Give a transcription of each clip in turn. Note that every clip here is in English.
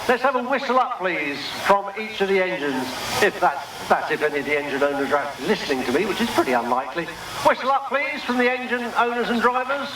Let's have a whistle up, please, from each of the engines. If that's if any of the engine owners are actually listening to me, which is pretty unlikely. Whistle up, please, from the engine owners and drivers.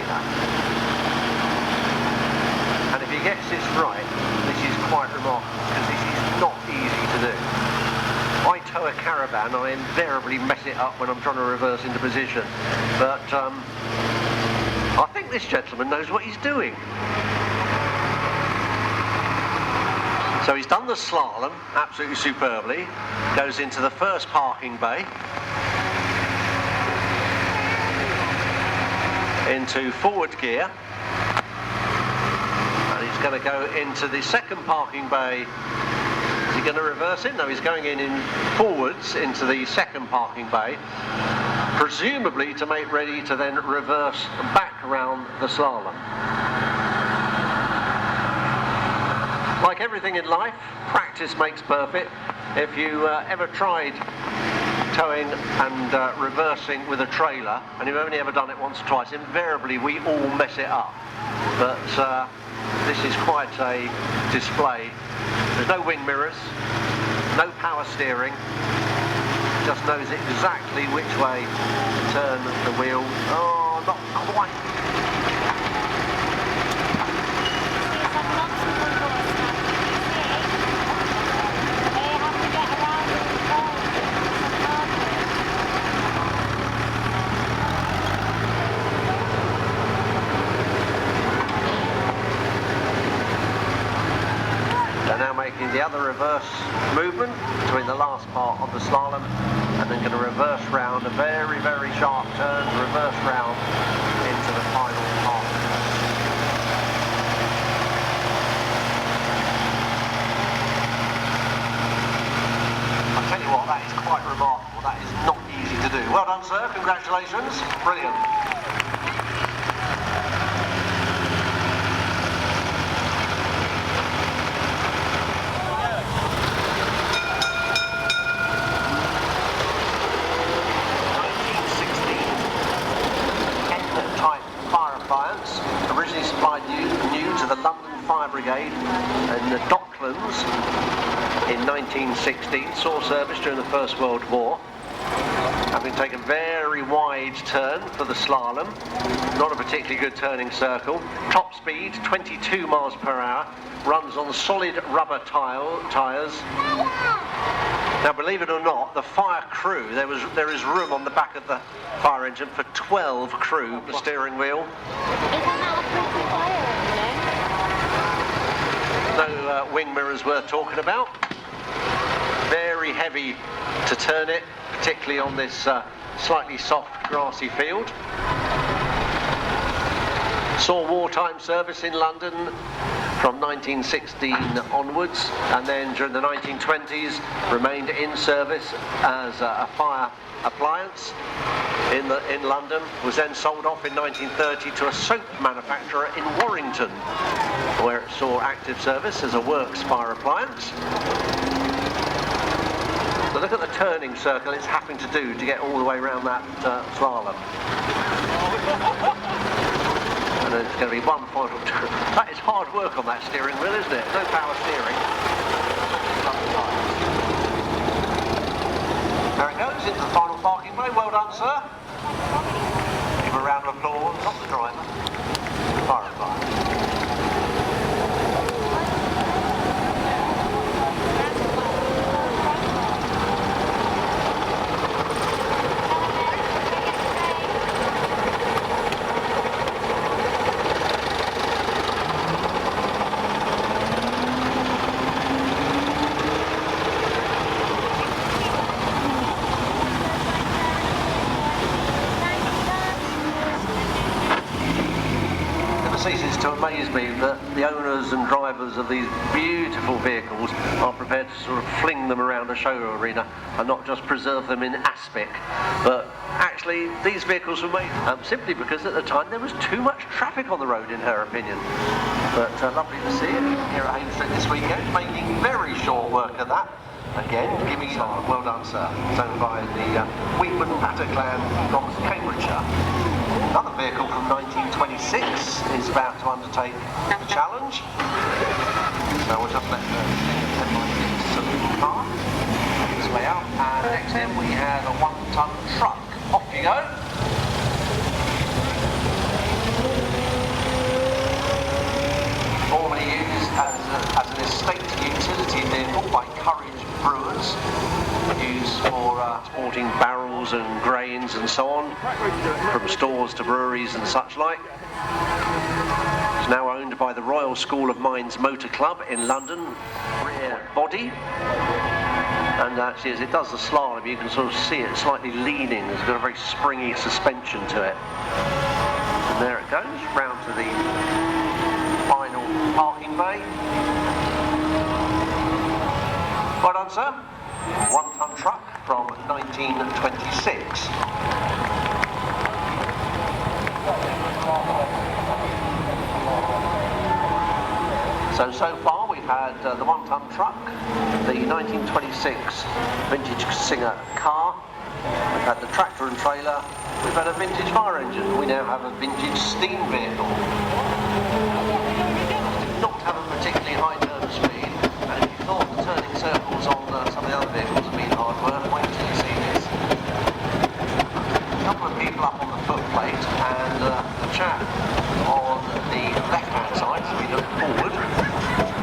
trailer. And if he gets this right, this is quite remarkable, because this is not easy to do. I tow a caravan, I invariably mess it up when I'm trying to reverse into position, but I think this gentleman knows what he's doing. So he's done the slalom absolutely superbly, goes into the first parking bay, into forward gear, and he's going to go into the second parking bay. Is he going to reverse in? No, he's going in forwards into the second parking bay, presumably to make ready to then reverse back around the slalom. Like everything in life, practice makes perfect. If you ever tried towing and reversing with a trailer, and you've only ever done it once or twice, invariably we all mess it up. But this is quite a display. There's no wing mirrors, no power steering, just knows exactly which way to turn the wheel. Oh, not quite. Making the other reverse movement between the last part of the slalom, and then going to reverse round a very, very sharp turn, reverse round into the final part. I tell you what, that is quite remarkable. That is not easy to do. Well done, sir. Congratulations. Brilliant. Originally supplied new to the London Fire Brigade in the Docklands in 1916, saw service during the First World War. Having taken a very wide turn for the slalom, not a particularly good turning circle. Top speed, 22 miles per hour, runs on solid rubber tyres. Now, believe it or not, the fire crew, there is room on the back of the fire engine for 12 crew. The steering wheel. No wing mirrors worth talking about. Very heavy to turn it, particularly on this slightly soft grassy field. Saw wartime service in London from 1916 onwards, and then during the 1920s remained in service as a fire appliance in London. Was then sold off in 1930 to a soap manufacturer in Warrington, where it saw active service as a works fire appliance. So look at the turning circle it's having to do to get all the way around that slalom. And then it's going to be one final turn. That is hard work on that steering wheel, isn't it? No power steering. There it goes, into the final parking bay. Well done, sir. Give a round of applause, not the driver, the fire appliance. Ceases to amaze me that the owners and drivers of these beautiful vehicles are prepared to sort of fling them around a show arena and not just preserve them in aspect. But actually these vehicles were made simply because at the time there was too much traffic on the road, in her opinion. But lovely to see it here at Hainstead this weekend, making very short work of that. Again, giving it well done, sir. Done by the Wheatman Bataclan from Cambridgeshire. Another vehicle from 1926 is about to undertake the challenge. So we'll just let the 10x6 saloon car make its way out. And next in we have a 1-ton truck. Off you go. and so on, from stores to breweries and such like. It's now owned by the Royal School of Mines Motor Club in London. Rear body. And actually, as it does the slalom, you can sort of see it slightly leaning. It's got a very springy suspension to it. And there it goes, round to the final parking bay. Well done, sir. 1-ton truck from 1926. So far we've had the 1-ton truck, the 1926 vintage Singer car, we've had the tractor and trailer, we've had a vintage fire engine, we now have a vintage steam vehicle. Did not have a particularly high turn of speed, and if you thought the turning circles on some of the other vehicles have been hard work, wait till you see this. A couple of people up on the footplate, and the chap on the left-hand side, so we look forward,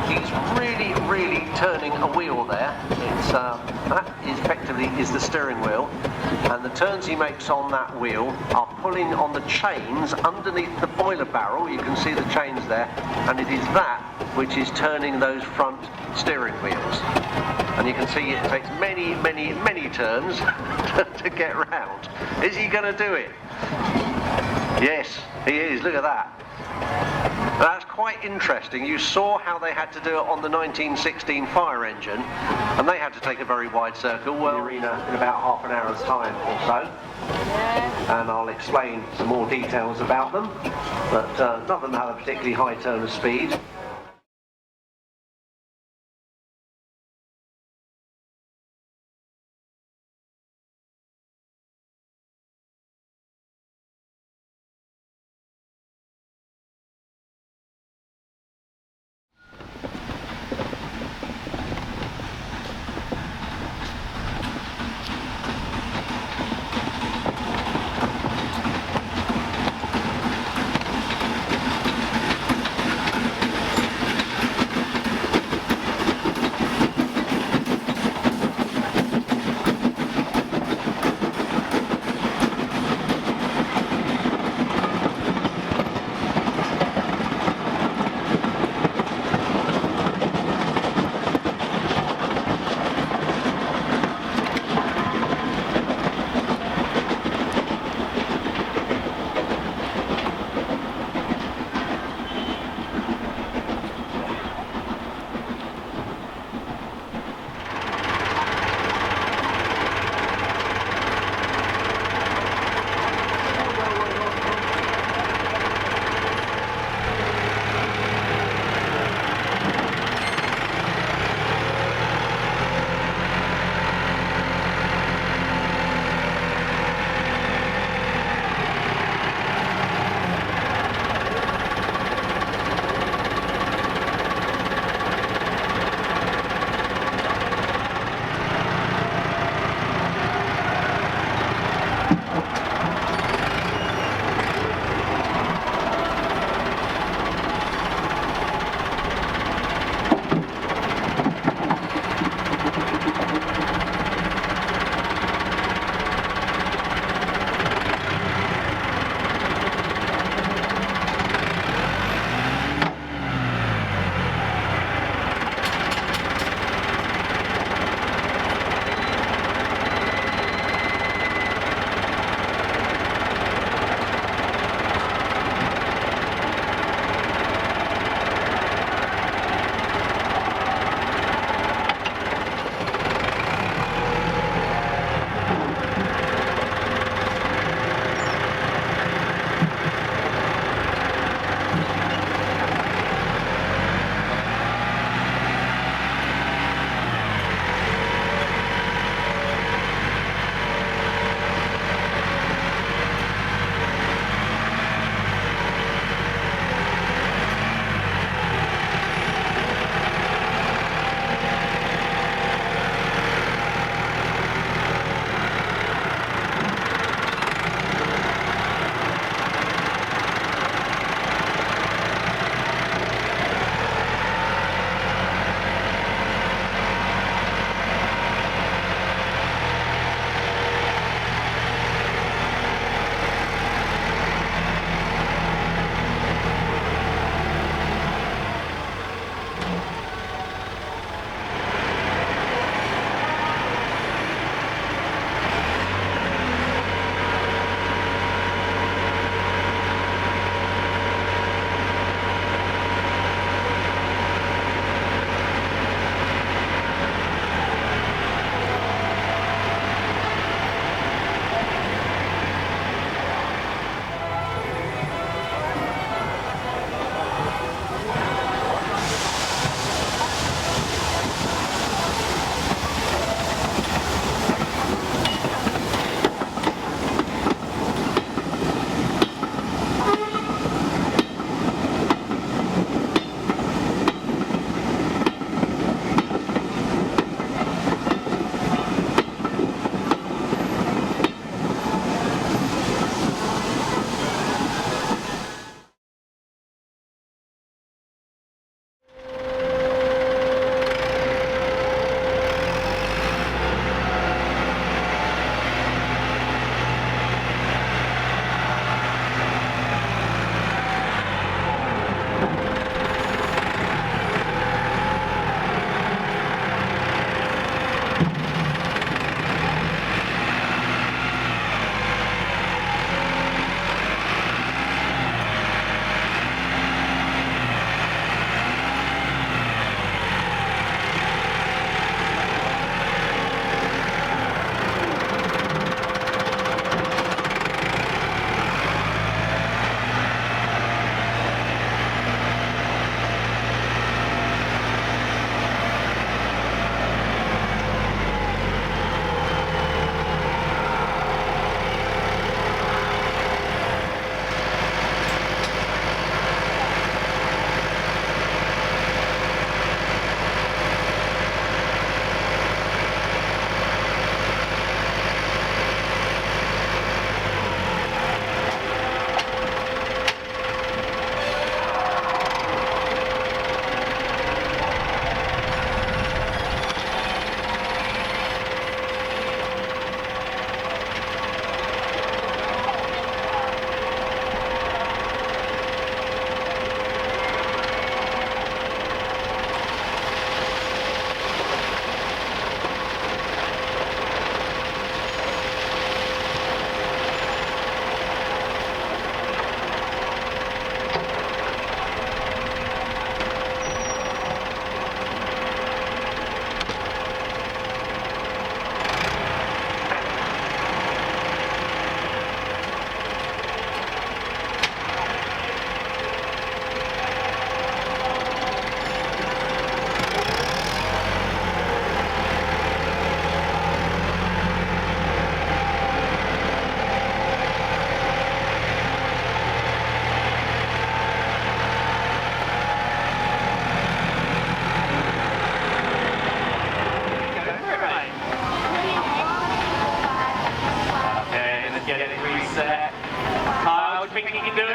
he's really turning a wheel there. It's that effectively is the steering wheel, and the turns he makes on that wheel are pulling on the chains underneath the boiler barrel. You can see the chains there, and it is that which is turning those front steering wheels. And you can see it takes many turns to get round. Is he going to do it? Yes, he is. Look at that. That's quite interesting. You saw how they had to do it on the 1916 fire engine, and they had to take a very wide circle. Well, the arena in about half an hour's time or so, and I'll explain some more details about them, but none of them have a particularly high turn of speed.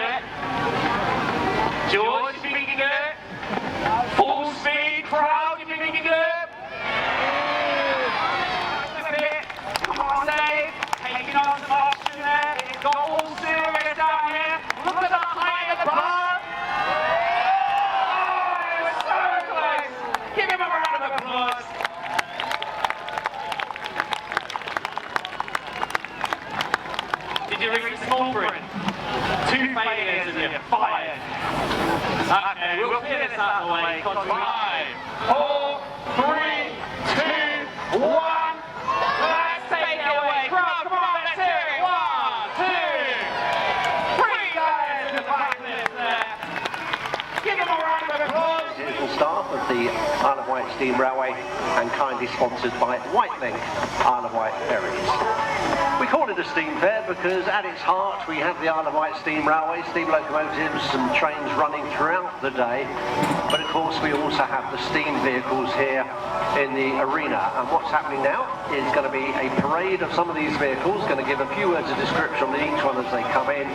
it. George, you think you can do it? Full speed crowd, you think you can do it? Come on, Dave. Taking on some oxygen there. It's got all serious down here. Look at the height of the bar. Oh, it was so close. Give him a round of applause. Did you reach the small print? 2 failures and you're fired. Okay, we'll clear this out of the way. 5, 4, 3, 2, 1. Let's take it away. Crowd, come on, let's hear it. 1, 2, 3 guys in the back list there. Give them a round of applause. Beautiful staff of the Isle of Wight Steam Railway and kindly sponsored by Wight Link Isle of Wight Ferries. We call it a steam fair because at its heart we have the Isle of Wight Steam Railway, steam locomotives and trains running throughout the day, but of course we also have the steam vehicles here in the arena, and what's happening now is going to be a parade of some of these vehicles. Going to give a few words of description on each one as they come in,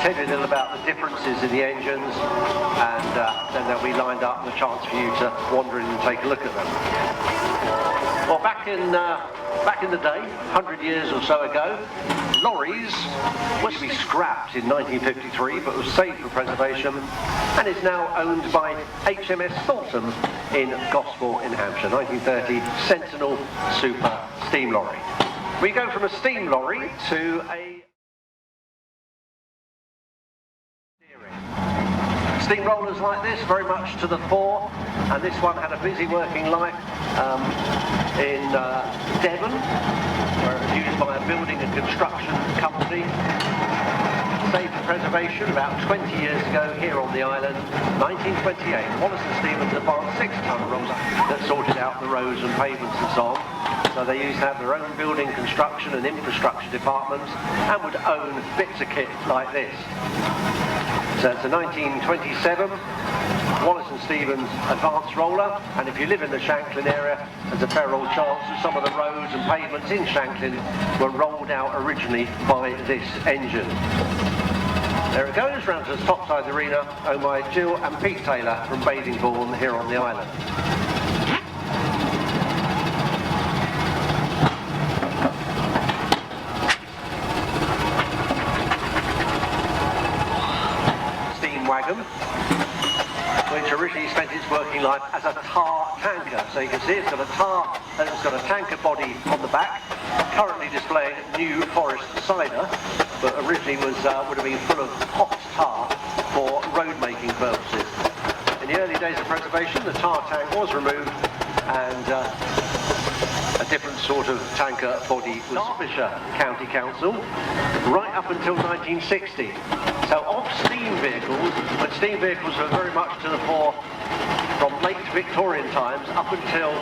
tell you a little about the differences in the engines, and then they'll be lined up and a chance for you to wander in and take a look at them. Well, back in the day, 100 years or so ago, lorries were to be scrapped in 1953 but was saved for preservation and is now owned by HMS Thornton in Gosport in Hampshire. 1930 Sentinel Super Steam Lorry. We go from a steam lorry to a steam rollers like this, very much to the fore, and this one had a busy working life in Devon, where it was used by a building and construction company. Saved for preservation about 20 years ago here on the island. 1928, Wallace and Stevens advanced 6-ton roller that sorted out the roads and pavements and so on. So they used to have their own building, construction and infrastructure departments and would own bits of kit like this. So it's a 1927 Wallace and Stevens advanced roller, and if you live in the Shanklin area, there's a fair old chance that some of the roads and pavements in Shanklin were rolled out originally by this engine. There it goes, round to the topside arena, owned by Jill and Pete Taylor from Bathingbourne here on the island. Wagon, which originally spent its working life as a tar tanker. So you can see it's got a tanker body on the back, currently displaying New Forest cider, but originally would have been full of hot tar for road making purposes. In the early days of preservation, the tar tank was removed and a different sort of tanker body was Derbyshire County Council right up until 1960. So of steam vehicles, when steam vehicles were very much to the fore from late Victorian times up until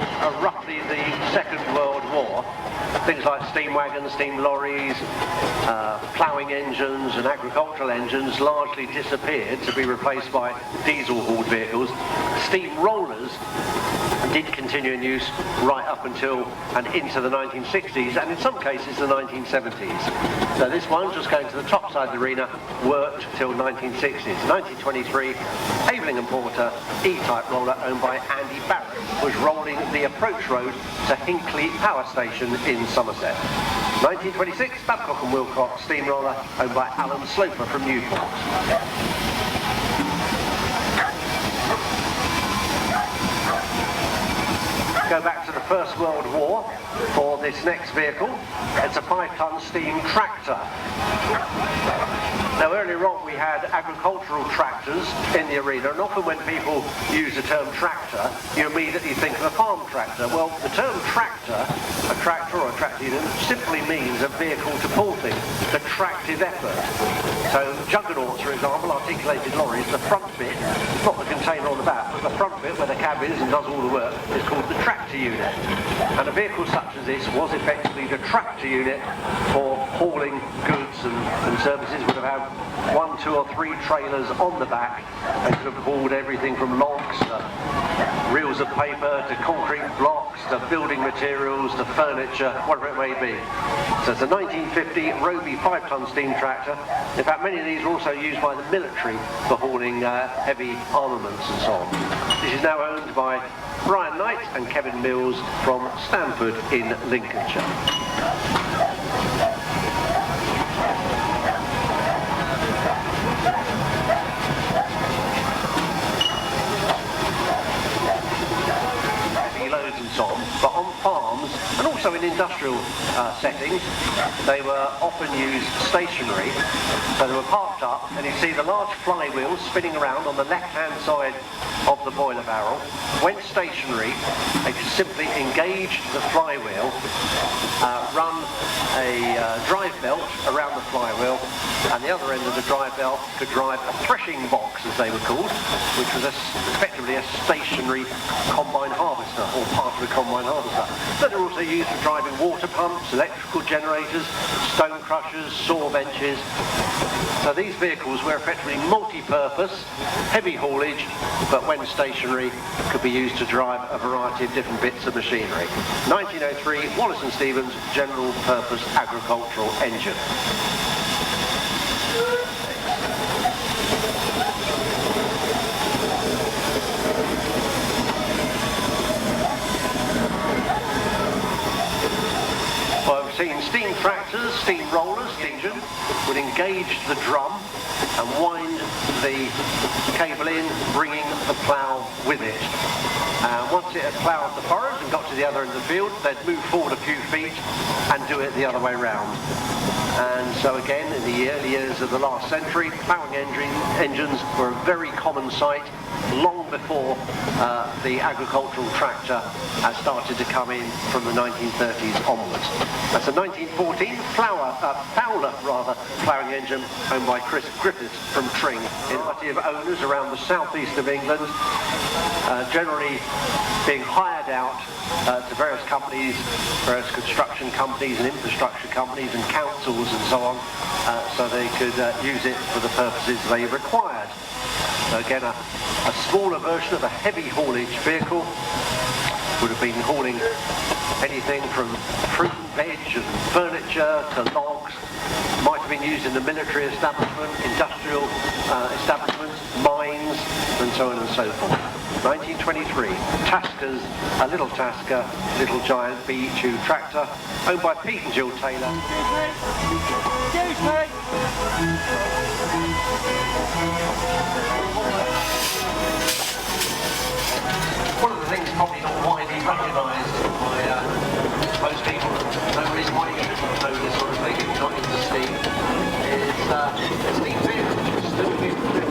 roughly the Second World War, things like steam wagons, steam lorries, ploughing engines and agricultural engines largely disappeared to be replaced by diesel-hauled vehicles. Steam rollers did continue in use right up until and into the 1960s and in some cases the 1970s. So this one, just going to the top side of the arena, worked till 1960s. 1923, Aveling and Porter E-type roller owned by Andy Barrett was rolling the approach road to Hinckley Power Station in Somerset. 1926, Babcock and Wilcox steam roller owned by Alan Sloper from Newport. Go back to the First World War for this next vehicle. It's a 5-ton steam tractor. Now earlier on we had agricultural tractors in the arena, and often when people use the term tractor, you immediately think of a farm tractor. Well, the term tractor, a tractor or a tractor unit, simply means a vehicle to pull things, the tractive effort. So juggernauts, for example, articulated lorries, the front bit, not the container on the back, but the front bit where the cab is and does all the work, is called the tractor unit. And a vehicle such as this was effectively the tractor unit for hauling goods and services. Would have had have 1, 2 or 3 trailers on the back and could have hauled everything from logs to reels of paper to concrete blocks to building materials to furniture, whatever it may be. So it's a 1950 Roby 5-ton steam tractor. In fact, many of these are also used by the military for hauling heavy armaments and so on. This is now owned by Brian Knight and Kevin Mills from Stamford in Lincolnshire. But on farms and also in industrial settings, they were often used stationary. So they were parked up, and you see the large flywheels spinning around on the left-hand side of the boiler barrel. When stationary, they could simply engage the flywheel, run a drive belt around the flywheel, and the other end of the drive belt could drive a threshing box, as they were called, which was effectively a stationary combine harvester, or part of a combine harvester. But they're also used for driving water pumps, electrical generators, stone crushers, saw benches. So these vehicles were effectively multi-purpose, heavy haulage, but when stationary could be used to drive a variety of different bits of machinery. 1903 Wallace & Stevens General Purpose Agricultural Engine. Well, I've seen steam tractors, steam rollers, the engine would engage the drum and wind the cable in, bringing the plough with it. Once it had ploughed the furrows and got to the other end of the field, they'd move forward a few feet and do it the other way round. And so again, in the early years of the last century, ploughing engines were a very common sight, long before the agricultural tractor has started to come in from the 1930s onwards. That's a 1914 Fowler ploughing engine owned by Chris Griffiths from Tring. A variety of owners around the southeast of England, generally being hired out to various companies, various construction companies and infrastructure companies and councils and so on, so they could use it for the purposes they required. So again, a smaller version of a heavy haulage vehicle would have been hauling anything from fruit and veg and furniture to logs. Might have been used in the military establishment, industrial establishments, mines, and so on and so forth. 1923, Tasker's, a little Tasker, little giant BE2 tractor, owned by Pete and Jill Taylor. Excuse me! One of the things probably not widely recognised by most people, no reason why you shouldn't know this sort of thing if you're not into steam, is steam vehicles, which was still being built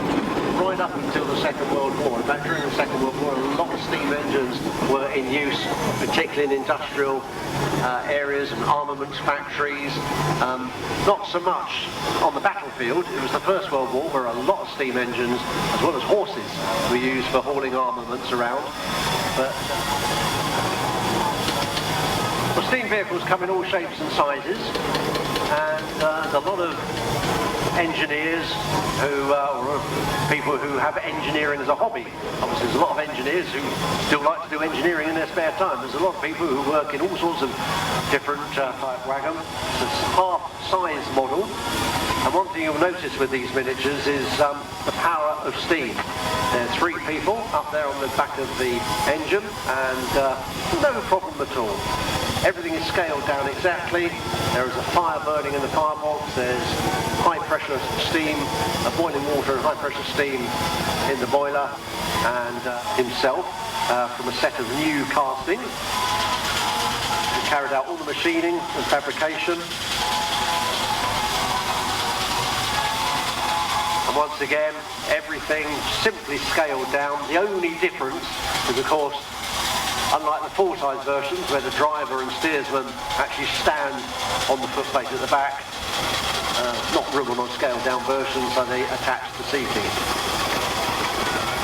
right up until the Second World War. In fact, during the Second World War, a lot of steam engines were in use, particularly in industrial areas and armaments factories. Not so much on the battlefield. It was the First World War where a lot of steam engines, as well as horses, were used for hauling armaments around. But well, steam vehicles come in all shapes and sizes, and a lot of engineers who, or people who have engineering as a hobby. Obviously there's a lot of engineers who still like to do engineering in their spare time. There's a lot of people who work in all sorts of different type wagon. It's a half-size model. And one thing you'll notice with these miniatures is the power of steam. There's 3 people up there on the back of the engine, and no problem at all. Everything is scaled down exactly. There is a fire burning in the firebox. There's high pressure steam, boiling water and high pressure steam in the boiler, and himself from a set of new castings. He carried out all the machining and fabrication. And once again, everything simply scaled down. The only difference is, of course, unlike the full-size versions where the driver and steersman actually stand on the footplate at the back, not room on a scaled-down version, so they attach the seating.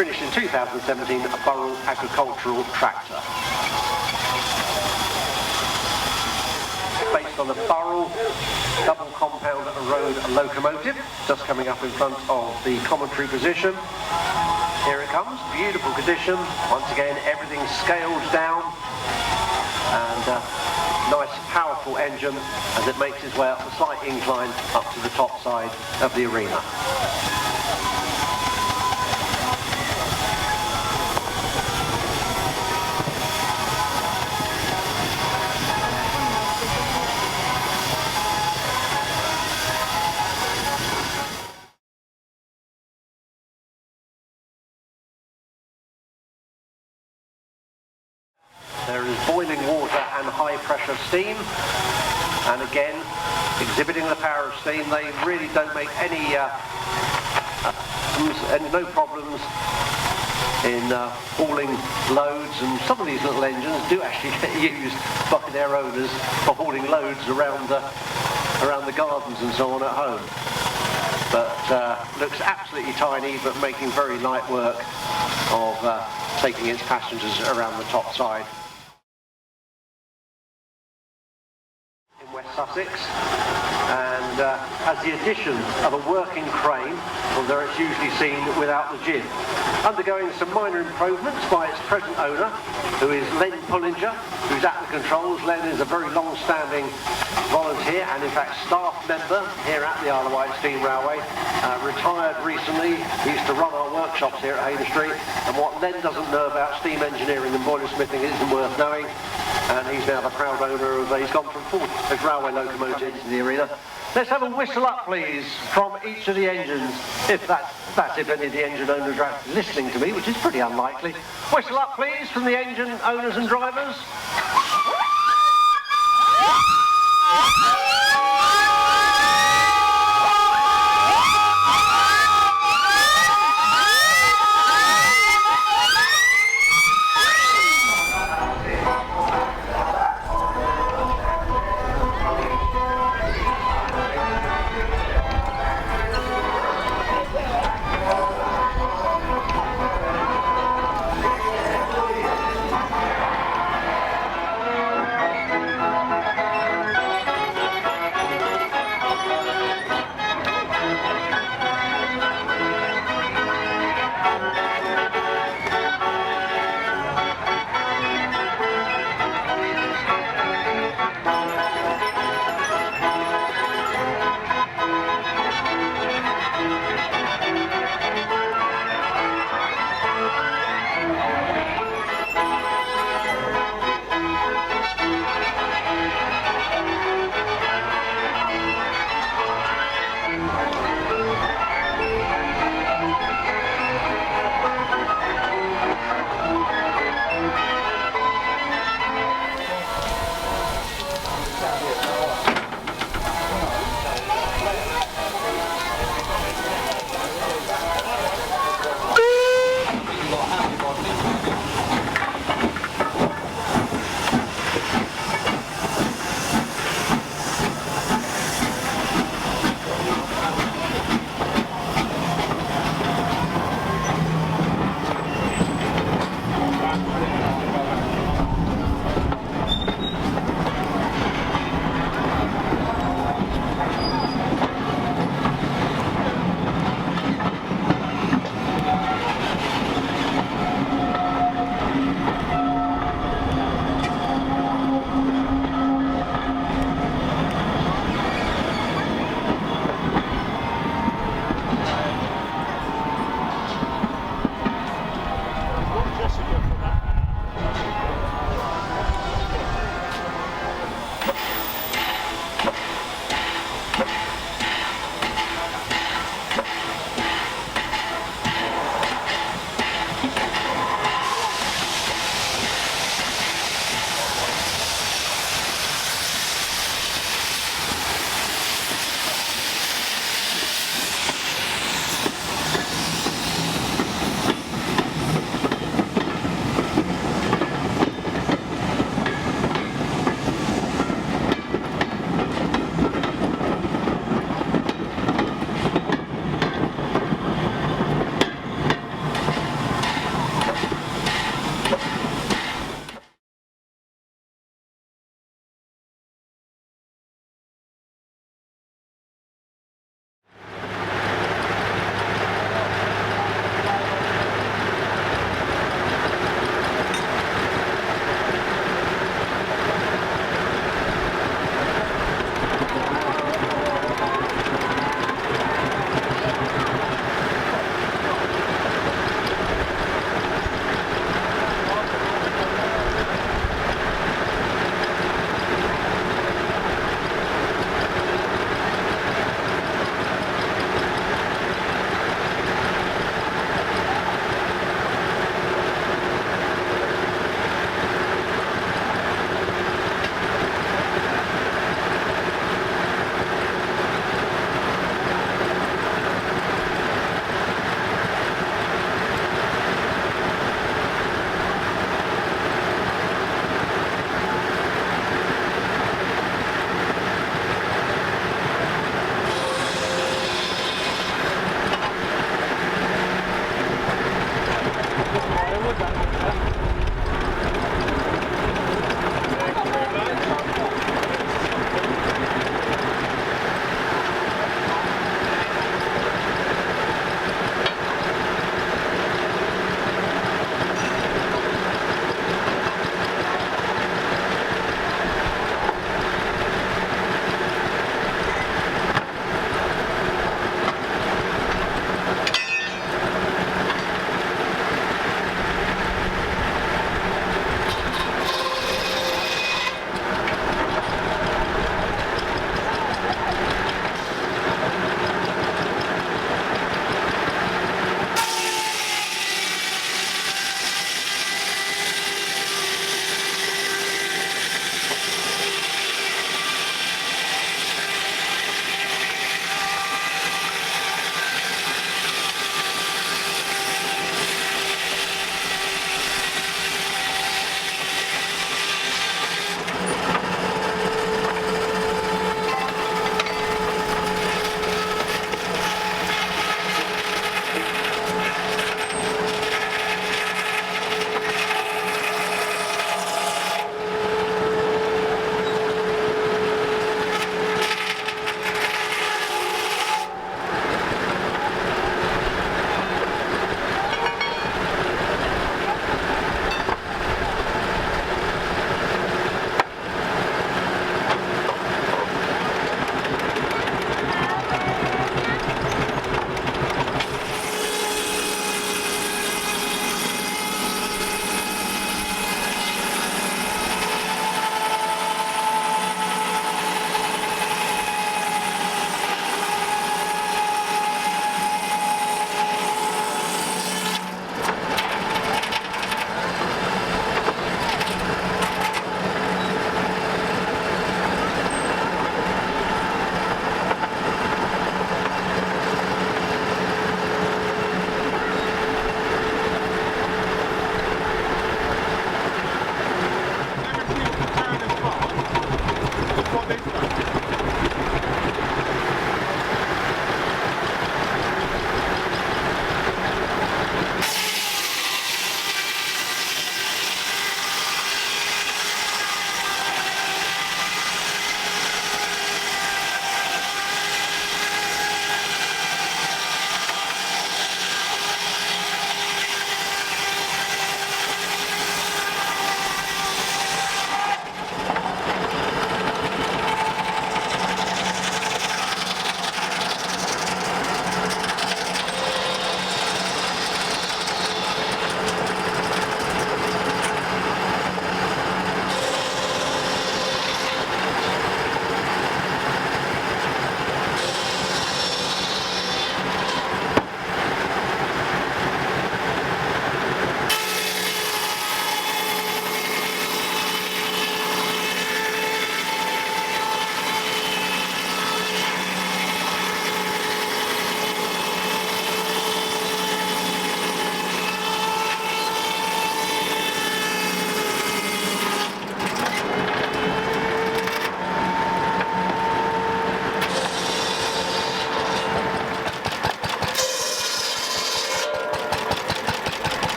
Finished in 2017, a Burrell agricultural tractor. Based on a Burrell double compound road locomotive, just coming up in front of the commentary position. Here it comes, beautiful condition. Once again, everything's scaled down, and nice powerful engine as it makes its way up the slight incline up to the top side of the arena. There is boiling water and high pressure steam, and again, exhibiting the power of steam. They really don't make any no problems in hauling loads, and some of these little engines do actually get used by their owners for hauling loads around the gardens and so on at home. But looks absolutely tiny, but making very light work of taking its passengers around the top side. West Sussex, and has the addition of a working crane, although it's usually seen without the jib. Undergoing some minor improvements by its present owner, who is Len Pullinger, who's at the controls. Len is a very long-standing volunteer and in fact staff member here at the Isle of Wight Steam Railway. Retired recently. He used to run our workshops here at Hayden Street, and what Len doesn't know about steam engineering and boiler smithing isn't worth knowing. And he's now the proud owner of, he's gone from 40 railway locomotives in the arena. Let's have a whistle up, please, from each of the engines, if any of the engine owners are listening to me, which is pretty unlikely. Whistle up, please, from the engine owners and drivers.